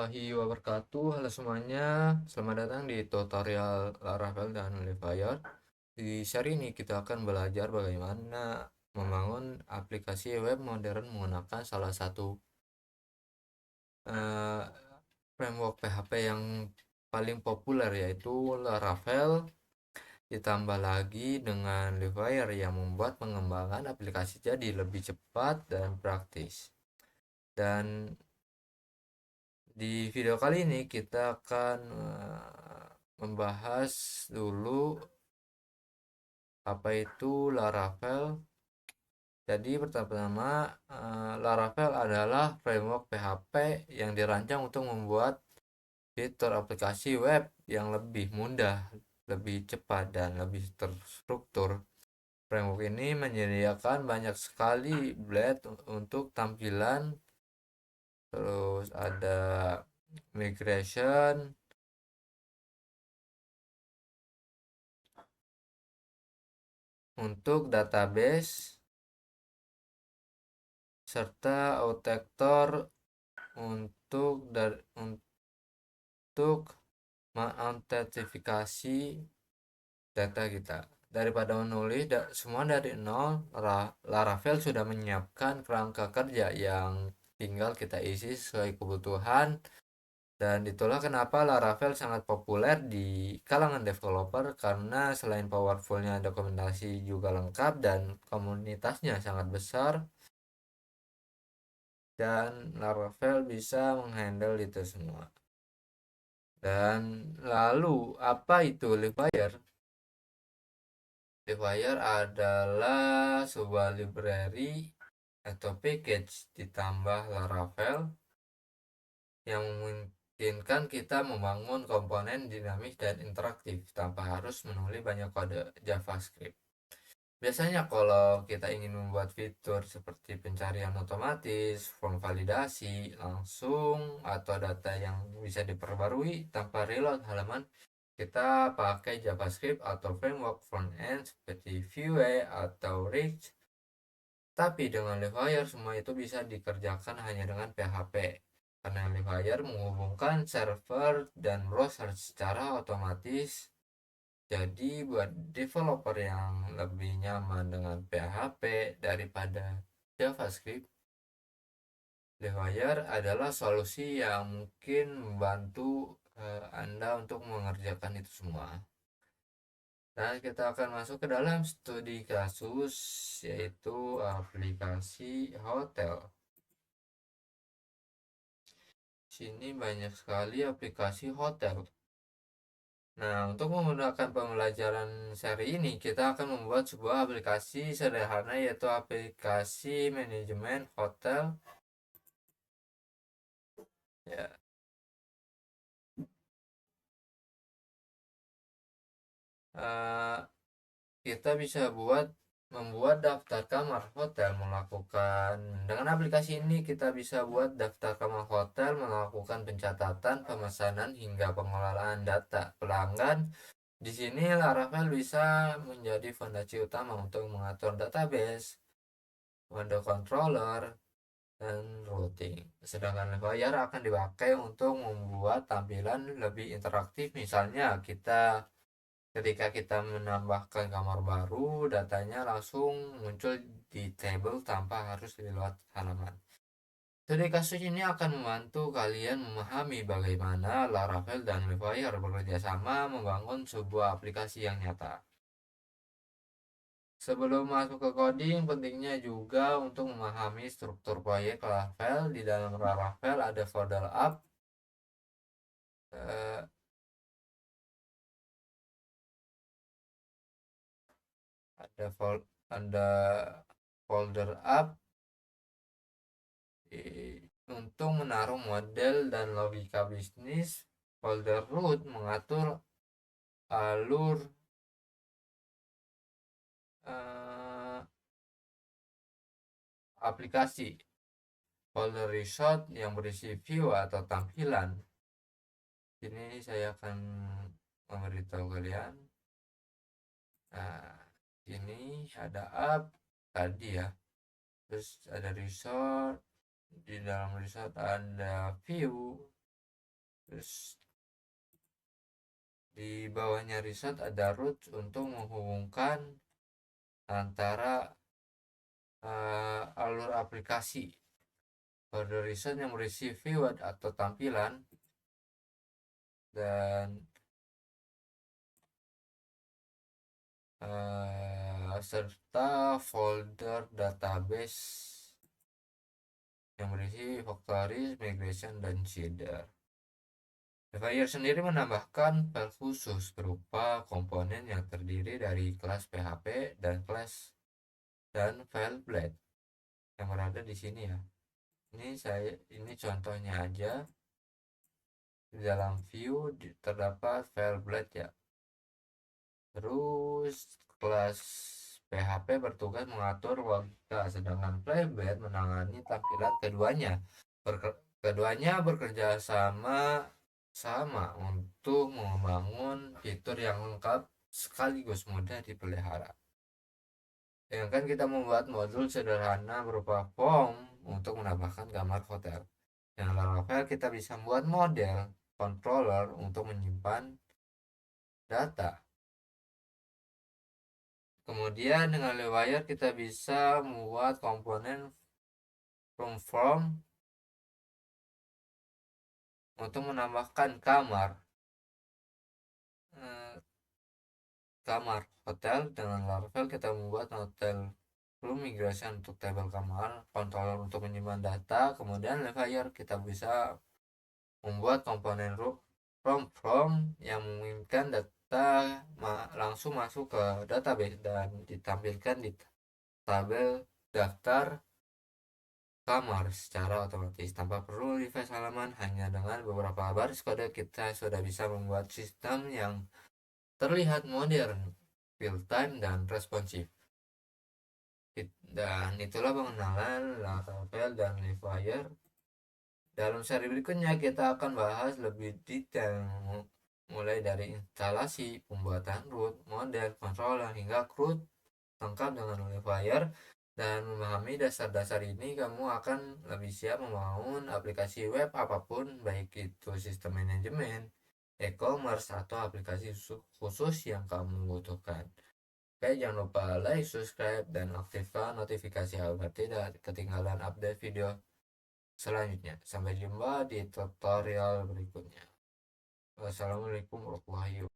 warahmatullahi wabarakatuh. Halo semuanya, selamat datang di tutorial Laravel dan Livewire. Di seri ini kita akan belajar bagaimana membangun aplikasi web modern menggunakan salah satu eh, framework PHP yang paling populer, yaitu Laravel, ditambah lagi dengan Livewire yang membuat pengembangan aplikasi jadi lebih cepat dan praktis. Dan di video kali ini kita akan membahas dulu apa itu Laravel. Jadi pertama-tama, Laravel adalah framework PHP yang dirancang untuk membuat fitur aplikasi web yang lebih mudah, lebih cepat, dan lebih terstruktur. Framework ini menyediakan banyak sekali blade untuk tampilan, terus ada migration untuk database, serta author untuk mengautentikasi data kita. Daripada menulis semua dari nol, Laravel sudah menyiapkan kerangka kerja yang tinggal kita isi sesuai kebutuhan. Dan itulah kenapa Laravel sangat populer di kalangan developer, karena selain powerfulnya dokumentasi juga lengkap dan komunitasnya sangat besar, dan Laravel bisa menghandle itu semua. Dan lalu apa itu Livewire? Livewire adalah sebuah library atau package ditambah Laravel yang memungkinkan kita membangun komponen dinamis dan interaktif tanpa harus menulis banyak kode JavaScript. Biasanya kalau kita ingin membuat fitur seperti pencarian otomatis, form validasi langsung, atau data yang bisa diperbarui tanpa reload halaman, kita pakai JavaScript atau framework front-end seperti Vue atau React. Tapi dengan Livewire semua itu bisa dikerjakan hanya dengan PHP, karena Livewire menghubungkan server dan browser secara otomatis. Jadi buat developer yang lebih nyaman dengan PHP daripada JavaScript, Livewire adalah solusi yang mungkin membantu Anda untuk mengerjakan itu semua. Dan kita akan masuk ke dalam studi kasus, yaitu aplikasi hotel. Sini banyak sekali aplikasi hotel. Nah, untuk memudahkan pembelajaran seri ini, kita akan membuat sebuah aplikasi sederhana, yaitu aplikasi manajemen hotel. Ya, eh, kita bisa membuat daftar kamar hotel, melakukan dengan aplikasi ini kita bisa buat daftar kamar hotel, melakukan pencatatan, pemesanan, hingga pengelolaan data pelanggan. Di sini Laravel bisa menjadi fondasi utama untuk mengatur database, window controller, dan routing. Sedangkan Livewire akan dipakai untuk membuat tampilan lebih interaktif. Misalnya ketika kita menambahkan kamar baru, datanya langsung muncul di table tanpa harus lewat halaman. Studi kasus ini akan membantu kalian memahami bagaimana Laravel dan Livewire bekerja sama membangun sebuah aplikasi yang nyata. Sebelum masuk ke coding, pentingnya juga untuk memahami struktur proyek Laravel. Di dalam Laravel ada folder app, eh, ada ada folder app untuk menaruh model dan logika bisnis. Folder root mengatur alur eh, aplikasi. Folder resort yang berisi view atau tampilan. Ini saya akan memberitahu kalian. Nah, ini ada app tadi ya. Terus ada resort, di dalam resort ada view, Terus di bawahnya riset ada root untuk menghubungkan antara alur aplikasi. Kode riset yang berisi keyword atau tampilan dan serta folder database yang berisi factories, migration, dan shader. Devier sendiri menambahkan file khusus berupa komponen yang terdiri dari kelas PHP dan kelas dan file blade yang berada di sini ya. Ini contohnya aja. Di dalam view terdapat file blade ya. Terus kelas PHP bertugas mengatur logika, sedangkan playblade menangani tampilan keduanya. Keduanya bekerja sama untuk membangun fitur yang lengkap sekaligus mudah dipelihara. Sedangkan kita membuat modul sederhana berupa form untuk menambahkan gambar hotel. Dengan Laravel kita bisa membuat model controller untuk menyimpan data. Kemudian dengan Lewire kita bisa membuat komponen from untuk menambahkan kamar hotel. Dengan Laravel kita membuat hotel room migration untuk tabel kamar, controller untuk menyimpan data. Kemudian Lewire kita bisa membuat komponen from yang memungkinkan data langsung masuk ke database dan ditampilkan di tabel daftar kamar secara otomatis tanpa perlu refresh halaman. Hanya dengan beberapa baris kode kita sudah bisa membuat sistem yang terlihat modern, real time, dan responsif. Dan itulah pengenalan Laravel dan Livewire. Dalam seri berikutnya kita akan bahas lebih detail mulai dari instalasi, pembuatan root, model, controller, hingga CRUD lengkap dengan Livewire. Dan memahami dasar-dasar ini kamu akan lebih siap membangun aplikasi web apapun, baik itu sistem manajemen, e-commerce, atau aplikasi khusus yang kamu butuhkan. Oke, jangan lupa like, subscribe, dan aktifkan notifikasi agar tidak ketinggalan update video selanjutnya. Sampai jumpa di tutorial berikutnya. Wassalamualaikum warahmatullahi wabarakatuh.